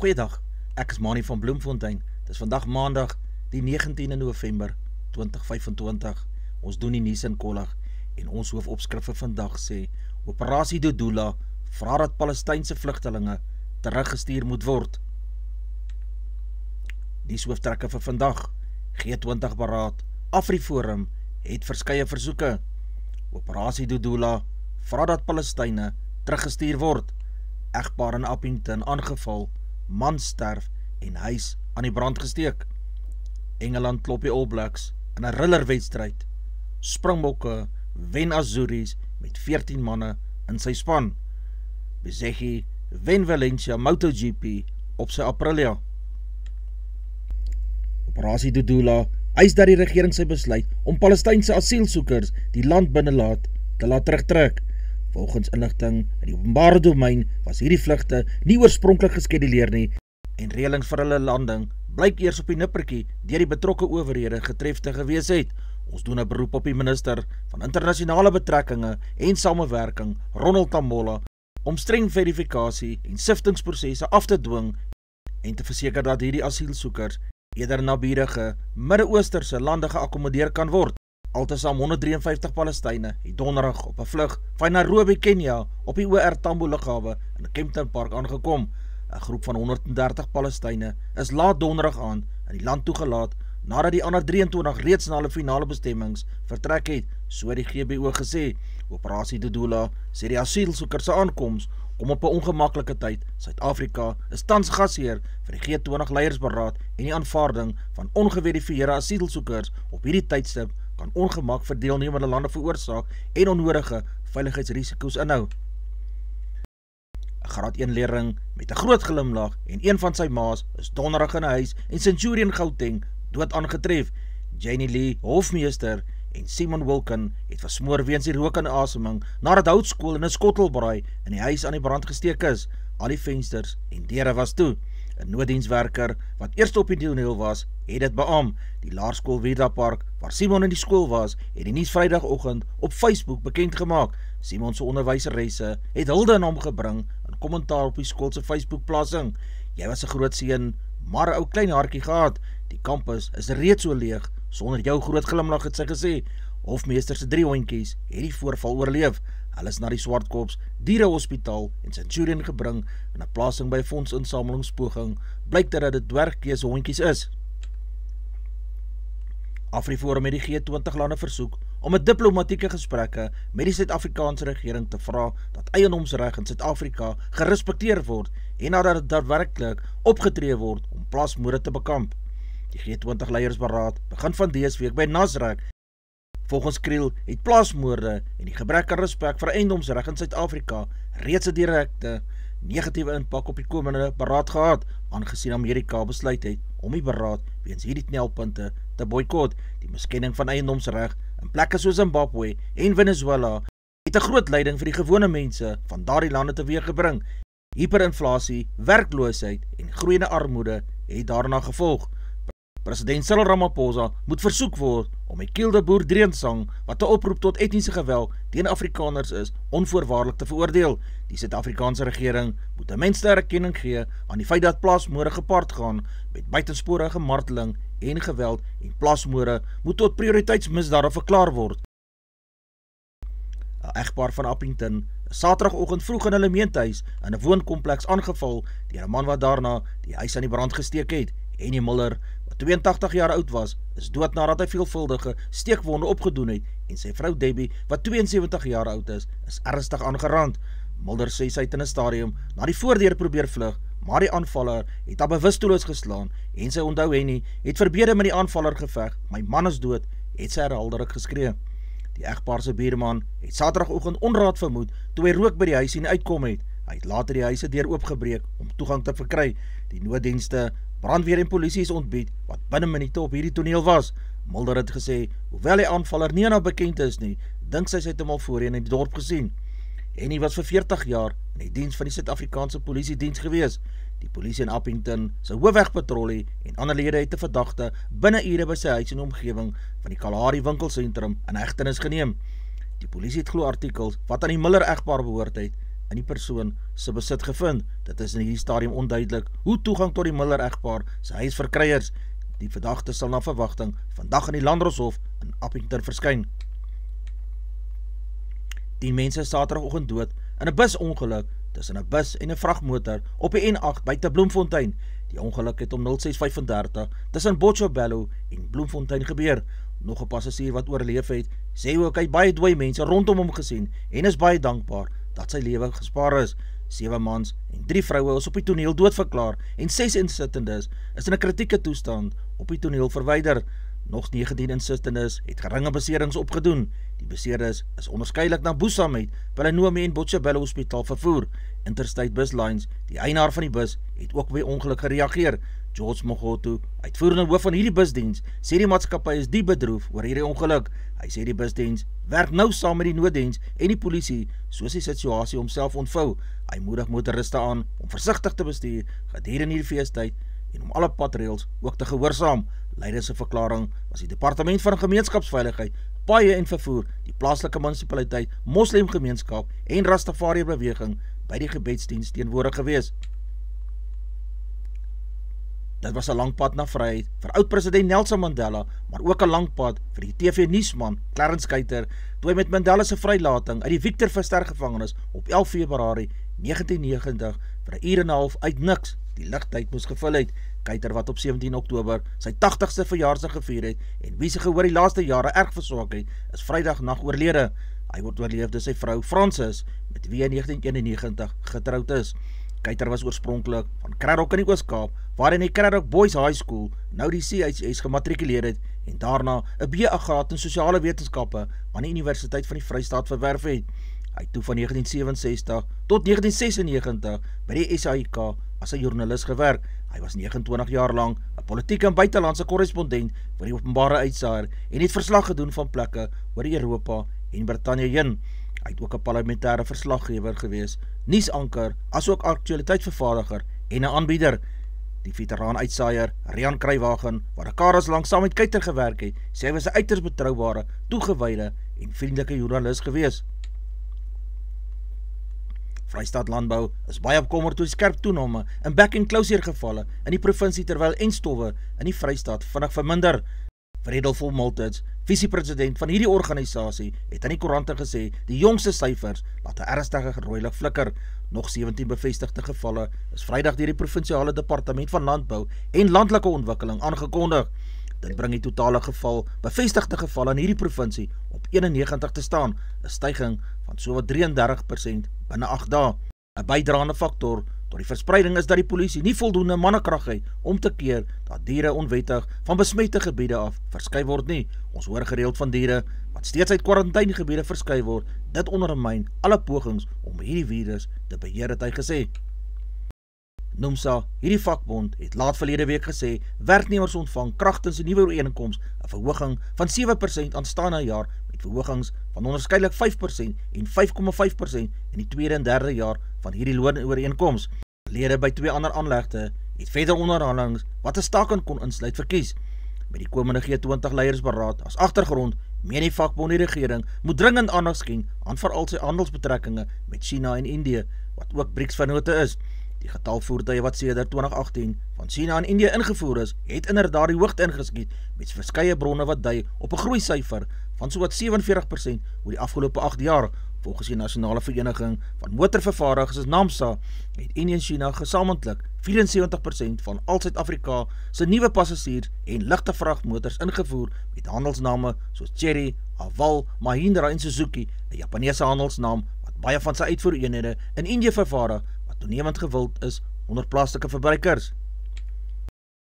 Goeiedag, ek is Mani van Bloemfontein. Dit is vandag maandag die 19de November 2025. Ons doen die nuus in kollig en ons hoofopskrif vir vandag sê: Operasie Dodula vra dat Palestynse vlugtelinge teruggestuur moet word. Nuus hooftrekke vir vandag: G20 beraad, AfriForum het verskeie versoeke. Operasie Dodula vra dat Palestyne teruggestuur word. Egpaar in Appington aangeval, man sterf en huis aan die brand gesteek. Engeland klop die All Blacks in 'n rillerwedstryd. Springbokke wen Azuris met 14 manne in sy span. Besigye wen Valencia MotoGP op sy Aprilia. Operasie Dodula eis dat die regering sy besluit om Palestynse asielsoekers die land binnelaat te laat terugtrek. Volgens inligting in die openbare domein was hierdie vlugte nie oorspronklik geskeduleer nie en reëlings vir hulle landing blyk eers op die nippertjie deur die betrokke owerhede getref te gewees het. Ons doen 'n beroep op die minister van internasionale betrekkinge en samewerking, Ronald Tamola, om streng verifikasie en siftingsprosesse af te dwing en te verseker dat hierdie asielsoekers eerder naburige Midde-Oosterse lande geakkommodeer kan word. Altesaam 153 Palestyne het donderdag op 'n vlug van Nairobi, Kenia op die OR Tambo lughawe in Kempton Park aangekom. 'n Groep van 130 Palestyne is laat donderdag aan in die land toegelaat nadat die ander 23 reeds na hulle finale bestemmings vertrek het, so die GBO gesê. Operasie Dodula sê die asielsoekers se aankoms kom op 'n ongemaklike tyd. Suid-Afrika is tans gasheer vir die G20 leiersberaad en die aanvaarding van ongeverifieerde asielsoekers op hierdie tydstip kan ongemak vir deelnemende lande veroorsaak en onnodige veiligheidsrisiko's inhou. 'n Graad 1 leerling met 'n groot glimlag en een van sy ma's is donderdag in 'n huis in Centurion, Gauteng dood aangetref. Janie Lee, hofmeester, en Simon Wilken het versmoor weens die rook en aseming nadat houtskool in 'n skottelbraai in die huis aan die brand gesteek is. Al die vensters en deure was toe. 'n Nooddienswerker wat eers op die toneel was, het dit beamoen. Die laerskool Vida Park, waar Simon in die skool was, het die nuus Vrydagoggend op Facebook bekend gemaak. Simon se onderwyseresse het hulde aan hom gebring in kommentaar op die skool se Facebook-plasing. Jy was 'n groot seun, maar 'n ou klein hartjie gehad. Die kampus is reeds so leeg sonder jou groot glimlag, het sy gesê. Hofmeester se 3 hondjies het die voorval oorleef. Hulle is na die Swartkops Dierehospitaal in Centurion gebring in 'n plasing by 'n fondsinsamelingspoging. Blyk dat dit dwergkeuse hondjies is. AfriForum het die G20 lande versoek om met diplomatieke gesprekke met die Suid-Afrikaanse regering te vra dat eiendomsreg in Suid-Afrika gerespekteer word en dat dit daadwerklik opgetree word om plaasmoorde te bekamp. Die G20 leiersberaad begin van dese week by Nasrek. Volgens Kriel het plaasmoorde en die gebrek aan respek vir eiendomsreg in Suid-Afrika reeds 'n direkte negatiewe impak op die komende beraad gehad, aangesien Amerika besluit het om die beraad weens hierdie knelpunte te boikot. Die miskenning van eiendomsreg in plekke soos Zimbabwe en Venezuela het 'n groot lyding vir die gewone mense van daardie lande teweeggebring. Hyperinflasie, werkloosheid en groeiende armoede het daarna gevolg. President Cyril Ramaphosa moet versoek word om die Kiel de Boer dreensang, wat 'n oproep tot etniese geweld teen Afrikaners is, onvoorwaardelik te veroordeel. Die Suid-Afrikaanse regering moet 'n mens erkenning gee aan die feit dat plaasmoorde gepaard gaan met buitensporige marteling en geweld en plaasmoorde moet tot prioriteitsmisdade verklaar word. 'n Egpaar van Appington is Saterdagoggend vroeg in hulle meentuis in 'n woonkompleks aangeval deur 'n man wat daarna die huis aan die brand gesteek het. Annie Miller, wat 82 jaar oud was, is dood nadat hy veelvuldige steekwonde opgedoen het en sy vrou Debbie, wat 72 jaar oud is ernstig aangerand. Mulder sê sy het in 'n stadium na die voordeur probeer vlug, maar die aanvaller het haar bewusteloos geslaan en sy onthou Annie het verbede met die aanvaller geveg. My man is dood, het sy herhaaldelik geskree. Die egpaar se buurman het Saterdagoggend onraad vermoed toe hy rook by die huis en uitkom het. Hy het later die huis se deur oopgebreek om toegang te verkry. Die nooddienste, brandweer en polisie is ontbied wat binne minute op hierdie toneel was. Mulder het gesê, hoewel die aanvaller nie aan haar bekend is nie, dink sy het hom al voorheen in die dorp gesien. Annie was vir 40 jaar in die diens van die Suid-Afrikaanse polisie-diens gewees. Die polisie in Appington se hoofwegpatrollie en ander lede het 'n verdagte binne ure by sy huis in die omgewing van die Kalahari winkelsentrum in hegtenis geneem. Die polisie het glo artikels wat aan die Miller egpaar behoort het in die persoon se besit gevind. Dit is in hierdie stadium onduidelik hoe toegang tot die Miller-egpaar se huis verkry is. Die verdagte sal na verwagting vandag in die Landdroshof in Appington verskyn. 10 mense is Saterdagoggend dood in 'n busongeluk tussen 'n bus en 'n vragmotor op die N8 buite Bloemfontein. Die ongeluk het om 06:35 tussen Botshabelo en Bloemfontein gebeur. Nog 'n passasier wat oorleef het, sê ook hy baie dooie mense rondom hom gesien en is baie dankbaar dat sy lewe gespaar is. 7 mans en 3 vroue is op die toneel doodverklaar en 6 insittendes is in 'n kritieke toestand op die toneel verwyder. Nog 19 insittendes het geringe beserings opgedoen. Die beseerdes is onderskeidelik na Boesamet, Pelenomi en Botshabelo Hospitaal vervoer. Interstate Bus Lines, die eienaar van die bus, het ook by ongeluk gereageer. George Mogotu, uitvoerende hoof van hierdie busdiens, sê die maatskappy is diep bedroef oor hierdie ongeluk. Hy sê die busdiens werk nou saam met die nooddiens en die polisie soos die situasie homself ontvou. Hy moedig motoriste aan om versigtig te bestuur gedurende hierdie feestyd en om alle padreëls ook te gehoorsaam. Leiders se verklaring was die Departement van Gemeenskapsveiligheid, Paaie en Vervoer, die plaaslike munisipaliteit, moslimgemeenskap en Rastafari beweging by die gebedsdiens teenwoordig gewees. Dit was 'n lang pad na vryheid vir oud-president Nelson Mandela, maar ook 'n lang pad vir die TV-nuusman Clarence Kuyter, toe hy met Mandela se vrylating uit die Victor Verster gevangenis op 11 Februarie 1990 vir 'n uur en 'n half uit niks die ligtyd moes gevul het. Kuyter wat op 17 Oktober sy 80ste verjaarsdag gevier het en wie se gehoor die laaste jare erg verswak het, is Vrydag nag oorlede. Hy word oorleef deur sy vrou Francis, met wie hy in 1991 getroud is. Kuyter was oorspronklik van Cradock in die Oos-Kaap, waar hy in die Cradock Boys High School, nou die CHS, gematrikuleer het en daarna 'n BA-graad in sosiale wetenskappe aan die Universiteit van die Vrystaat verwerf het. Hy het toe van 1967 tot 1996 by die SAIK as 'n joernalis gewerk. Hy was 29 jaar lang 'n politieke en buitelandse korrespondent vir die Openbare Uitsaaier en het verslag gedoen van plekke oor Europa en Brittanje heen. Hy het ook 'n parlementêre verslaggewer gewees, nuusanker, asook aktualiteitsvervaardiger en 'n aanbieder. Die veteraan uitsaaier, Rian Kruiwagen, wat dekades lank saam met Kuyter gewerk het, sê hy was 'n uiters betroubare, toegewyde en vriendelike joernalis gewees. Vrystaat Landbou is baie opkommerd oor skerp toename in back and closure gevalle in die provinsie terwyl enstowwe in die Vrystaat vinnig verminder. Vredelvol Maltitz, visiepresident van hierdie organisasie, het aan die koerante gesê die jongste syfers laat 'n ernstige rooi lig flikker. Nog 17 bevestigde gevalle is Vrydag deur die provinsiale departement van landbou en landelike ontwikkeling aangekondig. Dit bring die totale geval bevestigde gevalle in hierdie provinsie op 91 te staan, 'n styging van sowat 33% binne 8 dae. 'n Bydraende faktor tot die verspreiding is dat die polisie nie voldoende mannekrag het om te keer dat diere onwettig van besmette gebiede af verskuif word nie. Ons hoor gereeld van diere wat steeds uit kwarantainegebiede verskuif word. Dit ondermyn alle pogings om hierdie virus te beheer, het hy gesê. NUMSA, hierdie vakbond, het laat verlede week gesê, werknemers ontvang kragtens 'n nuwe ooreenkoms 'n verhoging van 7% aanstaande jaar, met verhogings van onderskeidelik 5% en 5,5% in die tweede en derde jaar van hierdie loonooreenkoms. Lede by 2 ander aanlegte het verder onderhandelings wat 'n staking kon insluit verkies. Met die komende G20 leiersberaad as agtergrond, meen die vakbond die regering moet dringend aandag skenk aan veral sy handelsbetrekkinge met China en Indië, wat ook BRICS-vennote is. Die getal voertuie wat sedert 2018 van China en Indië ingevoer is, het inderdaad die hoogte ingeskiet, met verskeie bronne wat dui op 'n groeisyfer van sowat 47% oor die afgelope 8 jaar. Volgens die Nasionale Vereniging van Motorvervaardigers NAMSA het Indië en China gesamentlik 74% van al Suid-Afrika se nuwe passasiers en ligte vragmotors ingevoer met handelsname soos Chery, Haval, Mahindra en Suzuki, 'n Japaneese handelsnaam wat baie van sy uitvoereenhede in Indië vervaardig, wat toenemend gewild is onder plaaslike verbruikers.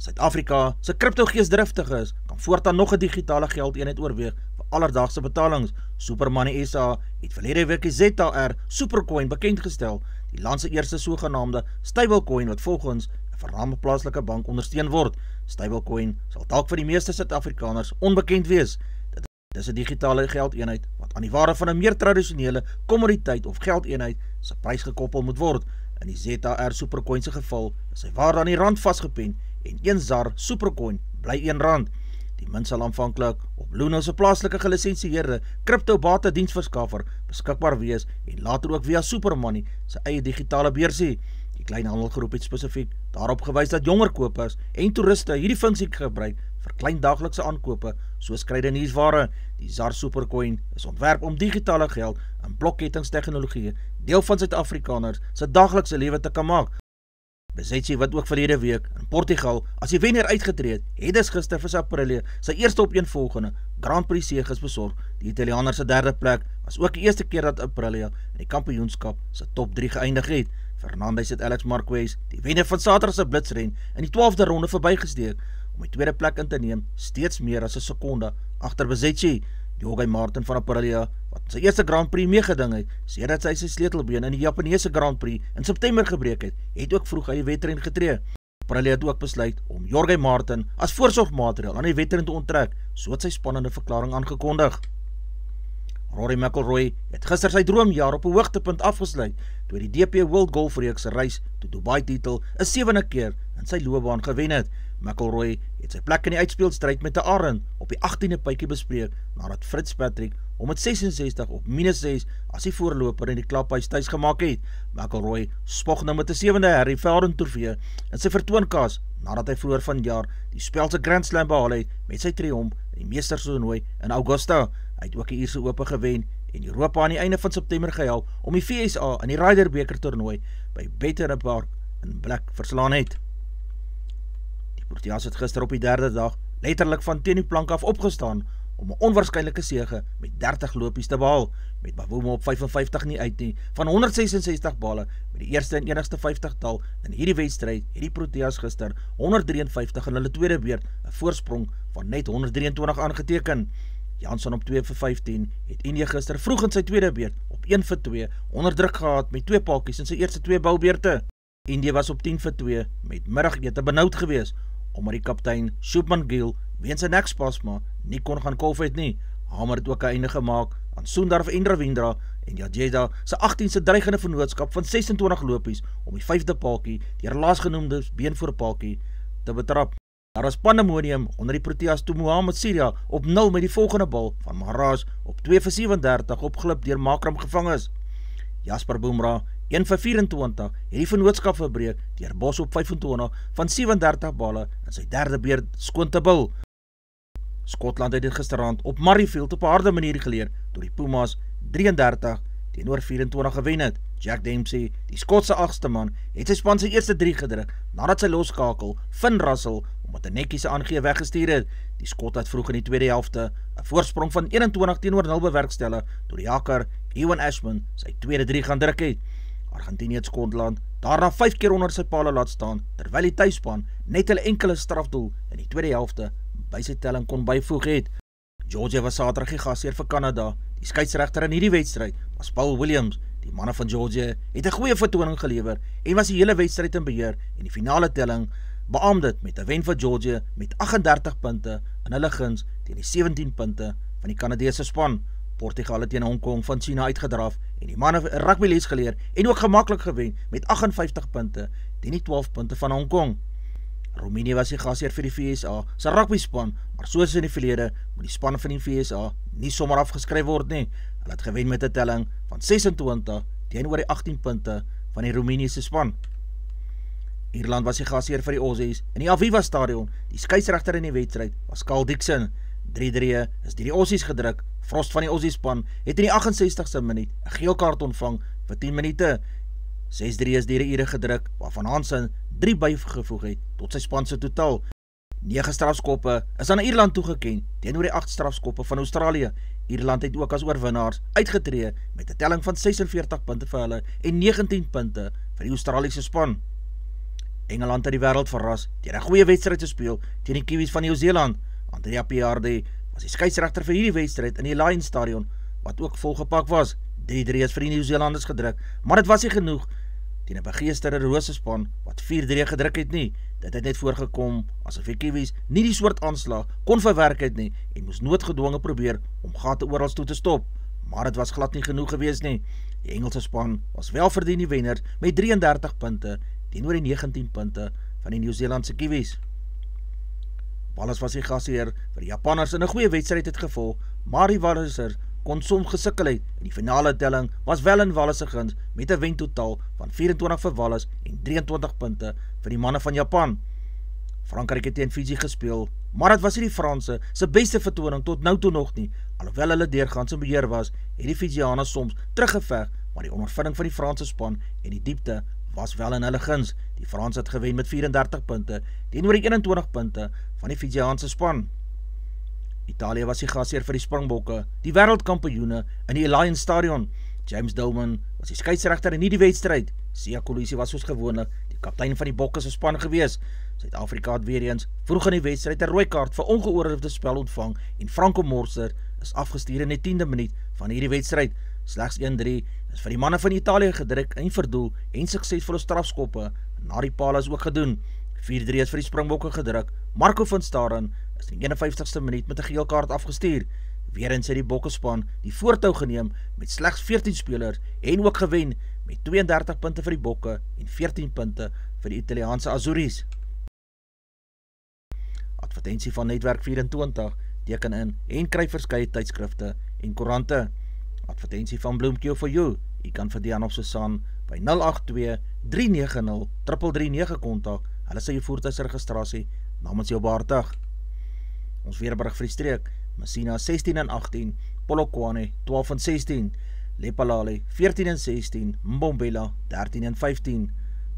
Suid-Afrika se kriptogeesdriftiges kan voortaan nog 'n digitale geldeenheid oorweeg vir alledaagse betalings. Supermoney SA het verlede week die ZAR Supercoin bekendgestel, die land se eerste sogenaamde stablecoin wat volgens 'n vernaamde plaaslike bank ondersteun word. Stablecoin sal dalk vir die meeste Suid-Afrikaners onbekend wees. Dit is 'n digitale geldeenheid wat aan die waarde van 'n meer tradisionele kommoditeit of geldeenheid se prys gekoppel moet word. In die ZAR Supercoin se geval is sy waarde aan die rand vasgepen en 1 ZAR Supercoin bly R1. Die munt sal aanvanklik op Luno se plaaslike gelisensieerde crypto-bate diensverskaffer beskikbaar wees en later ook via Supermoney se eie digitale beursie. Die kleinhandelgroep het spesifiek daarop gewys dat jonger kopers en toeriste hierdie funksie gebruik vir klein daaglikse aankope soos kruide en nuusware. Die ZAR Supercoin is ontwerp om digitale geld en blokkettingstegnologie deel van Suid-Afrikaners se daaglikse lewe te kan maak. Bezetjie wat ook verlede week in Portugal as die wenner uitgetree het dus gister vir Aprilia sy eerste opeenvolgende Grand Prix seges besorg. Die Italianer se derde plek was ook die eerste keer dat Aprilia in die kampioenskap se top 3 geëindig het. Fernandez het Alex Marquez, die wenner van Saterdag se blitsren, in die 12de ronde verbygesteek om die tweede plek in te neem, steeds meer as 'n sekonde agter Bezetjie. Jorge Martin van Aprilia, wat sy eerste Grand Prix meegeding het, sedert sy sy sleutelbeen in die Japanese Grand Prix in September gebreek het ook vroeg uit die wedren getree. Aprilia het ook besluit om Jorge Martin as voorsorgmaatreël aan die wedren te onttrek, so het sy spannende verklaring aangekondig. Rory McIlroy het gister sy droomjaar op 'n hoogtepunt afgesluit, toe die DP World Golf Reeks se reis tot Dubai titel 'n 7de keer in sy loopbaan gewen het. McIlroy het sy plek in die uitspeelstryd met 'n Aaron op die 18de puitjie bespreek, nadat Fitzpatrick hom met 66 op -6 as die voorloper in die klaphuis tuis gemaak het. McIlroy spog nou met 'n 7de Harry Velden trofee in sy vertoonkas, nadat hy vroeër vanjaar die spel se Grand Slam behaal het met sy triomf in die Meesterstoernooi in Augusta. Hy het ook die Ierse Ope gewen en Europa aan die einde van September gehelp om die VSA in die Ryder Beker toernooi by Battery Park in Black verslaan het. Die Proteas het gister op die derde dag letterlik van teen die plank af opgestaan om 'n onwaarskynlike sege met 30 lopies te behaal, met Bavuma op 55 nie uit nie, van 166 bale met die eerste en enigste 50-tal in hierdie wedstryd het die Proteas gister 153 in hulle tweede beurt 'n voorsprong van net 123 aangeteken. Jansen op 2 vir 15 het India gister vroeg in sy tweede beurt op 1 vir 2 onder druk gehad met 2 paaltjies in sy eerste 2 boubeurte. India was op 10 vir 2 met middagete benoud gewees, omdat die kaptein Shubman Gill weens sy nekspasma nie kon gaan golf het nie. Hamer het ook 'n einde gemaak aan Sundar Indravendra en Jadeda se 18ste dreigende vennootskap van 26 lopies om die 5de paaltjie deur laasgenoemde beenvoorpaaltjie te betrap. Daar was pandemonium onder die Proteas toe Mohamed Syria op 0 met die volgende bal van Maharaj op 2 vir 37 opglip deur Makram gevang is. Jasper Bumrah 1 vir 24 het die vennootskap verbreek deur Bos op 25 van 37 balle in sy derde beurt skoon te bil. Skotland het dit gisterand op Murrayfield op 'n harde manier geleer toe die Pumas 33 teenoor 24 gewen het. Jack Dempsey, die Skotse 8ste man, het sy span sy eerste 3 gedruk nadat sy loskakel Finn Russell omdat 'n netjiese aangee weggestuur het. Die Skot het vroeg in die tweede helfte 'n voorsprong van 21 teenoor 0 bewerkstellig toe die hakker Ewan Ashman sy tweede 3 gaan druk het. Argentinië het Skotland daarna 5 keer onder sy pale laat staan, terwyl die tuisspan net hulle enkele strafdoel in die tweede helfte by sy telling kon byvoeg het. Georgia was Saterdag die gasheer vir Kanada. Die skeieregter in hierdie wedstryd was Paul Williams. Die manne van Georgia het 'n goeie vertoning gelewer en was die hele wedstryd in beheer en die finale telling beamoed dit met 'n wen vir Georgia met 38 punte in hulle guns teen die 17 punte van die Kanadese span. Portugal het teen Hong Kong van China uitgedraf en die manne rugby les geleer en ook gemaklik gewen met 58 punte teen die 12 punte van Hong Kong. Roemenië was die gasheer vir die VSA se rugby span, maar soos in die verlede moet die span van die VSA nie sommer afgeskryf word nie. Hulle het gewen met 'n telling van 26 teenoor die 18 punte van die Roemeniese span. Ierland was die gasheer vir die Aussies in die Aviva stadion. Die skeieregter in die wedstryd was Carl Dixon. 3-3 is deur die Aussies gedruk. Frost van die Aussies span het in die 68ste minuut 'n geel kaart ontvang vir 10 minute. 6-3 is deur die Ire gedruk, waarvan Hansen 3 bygevoeg het tot sy span se totaal. 9 strafskoppe is aan Ierland toegeken teenoor die 8 strafskoppe van Australië. Ierland het ook as oorwinnaars uitgetree met 'n telling van 46 punte vir hulle en 19 punte vir die Australiese span. Engeland het die wêreld verras deur 'n goeie wedstryd te speel teen die Kiwis van Nieu-Seeland. Andrea Piardi was die skeieregter vir hierdie wedstryd in die Lions stadion, wat ook volgepak was. 3-3 is vir die Nieu-Seelanders gedruk, maar dit was nie genoeg teen 'n begeesterde Rose span wat 4-3 gedruk het nie. Dit het net voorgekom asof die Kiwis nie die soort aanslag kon verwerk het nie en moes noodgedwonge probeer om gate oral toe te stop, maar dit was glad nie genoeg gewees nie. Die Engelse span was wel verdien die wenners met 33 punte teenoor die 19 punte van die Nieu-Seelandse Kiwis. Wallace was die gasheer vir die Japanners in 'n goeie wedstryd het gevolg, maar die Wallisers kon soms gesukkel het en die finale telling was wel in Wallace se guns met 'n wentotaal van 24 vir Wallace en 23 punte vir die manne van Japan. Frankryk het teen Fiji gespeel, maar dit was nie die Franse se beste vertoning tot nou toe nog nie. Alhoewel hulle deurgaans in beheer was, het die Fijianers soms teruggeveg, maar die ondervinding van die Franse span en die diepte was wel in hulle guns. Die Franse het gewen met 34 punte teenoor die 21 punte van die Fijiaanse span. Italië was die gasheer vir die Springbokke, die wêreldkampioene in die Allianz Stadion. James Dillman was die skeieregter in die wedstryd. Siya Kolisi was soos gewoonlik die kaptein van die Bokke se span gewees. Suid-Afrika het weer eens vroeg in die wedstryd 'n rooi kaart vir ongeoorloofde spel ontvang en Franco Morser is afgestuur in die 10de minuut van hierdie wedstryd. Slegs 1-3 is vir die manne van Italië gedruk en verdoel en suksesvolle strafskoppe na die paal is ook gedoen. 4-3 is vir die Springbokke gedruk. Marco van Staren is in die 51ste minuut met 'n geel kaart afgestuur. Weerens het die Bokkespan die voortou geneem met slegs 14 spelers en ook gewen met 32 punte vir die Bokke en 14 punte vir die Italiaanse Azuris. Advertensie van Netwerk 24 teken in en kry verskeie tydskrifte en koerante. Advertensie van Bloemkeel for you. U kan vir Dian of Susan by 082-390-339 kontak. Hulle sal jou voertuigsregistrasie namens jou behartig. Ons weerberig vir die streek. Messina 16-18, Polokwane 12-16, Lephalale 14-16, Mbombela 13-15,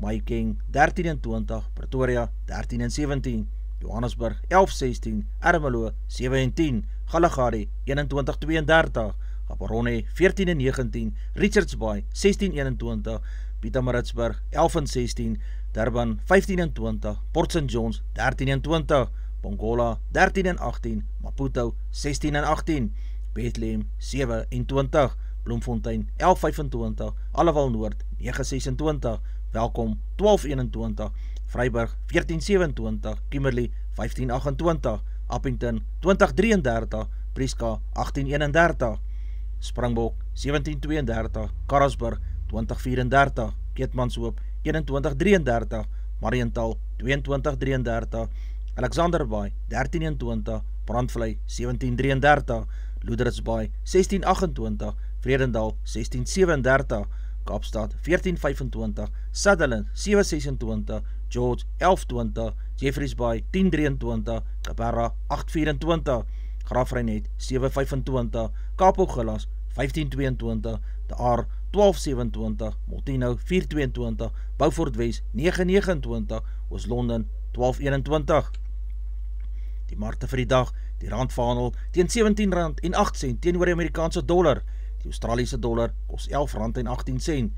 Mahikeng 13-20, Pretoria 13-17, Johannesburg 11-16, Ermelo 7-10, Galagadi 21-32, Gaborone 14-19, Richards Bay 16-21, Pietermaritzburg 11-16, Durban 15-20, Port St. John's 13-20, Pongola 13-18, Maputo 16-18, Bethlehem 7-20, Bloemfontein 11-25, Allewal Noord 9-26, Welkom 12-21, Vryburg 14-27, Kimberley 15-28, Appington 20-33, Prieska 18-31, Springbok 17-32, Karasburg 20-34, Keetmanshoop 21-33, Mariental 22-33, Alexanderbaai 13-20, Brandvlei 17-33, Loederitsbaai 16-28, Vredendal 16-37, Kaapstad 14-25, Sutherland 7-26, George 11-20, Jeffreysbaai 10-23, Kabarra 8-24, Graafreinet 7-25, Kaapogillas 15-22, De Aar 12-27, Molteno 4-22, Beaufort Wes 9-29, Oos-London 12-21. Die markte vir die dag, die rand verhandel teen R17.08 teenoor die Amerikaanse dollar. Die Australiese dollar kos R11.18.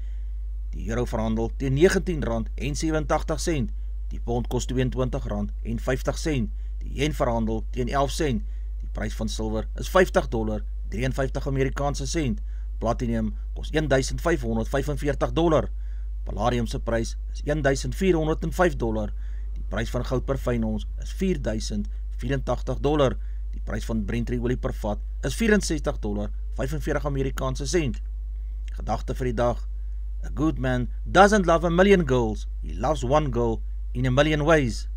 Die euro verhandel teen R19.87. Die pond kos R22.50. Die yen verhandel teen 11 sent. Die prys van silwer is $50.53 Amerikaanse sent. Platinum kos $1,545. Palladium se prys is $1,405. Die prys van goud per fyn ons is $4,084. Die prys van Brent olie per vat is $64.45 Amerikaanse sent. Gedagte vir die dag: A good man doesn't love a million girls, he loves one girl in a million ways.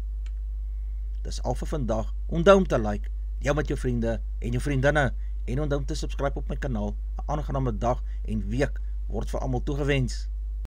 Dis al vir vandag. Onthou om te like, deel met jou vriende en jou vriendinne, en onthou om te subscribe op my kanaal. 'n aangename dag en week word vir almal toegewens.